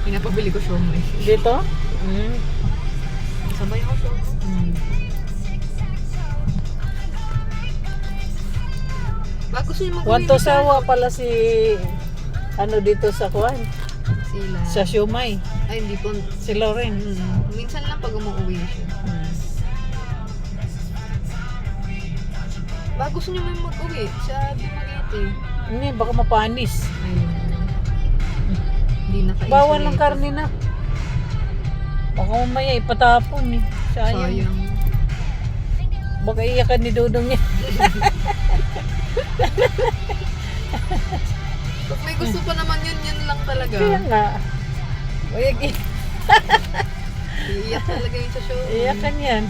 Pinapabili ko siomay. Dito? Mm. Sabay ako siomay. Mm. Baka gusto niyo mag-uwi Wanto dito. sawa pala si ano dito sa kuan, Sila. sa siomay. Ay, hindi po. Si Lauren. Minsan lang pag umuwi siya. Mm. Baka gusto niyo may mag-uwi sa Dumaguete. Hindi, baka mapanis. Ayun. Hindi naka-isolate. Bawal ng karne na. Baka mamaya ipatapon eh. Sayang. Sayang. Baka iyakan ni Dudong niya. Pag may gusto pa naman yun lang talaga. Kaya nga. Uyag, Iiyak talaga yun sa show. iyakan yan.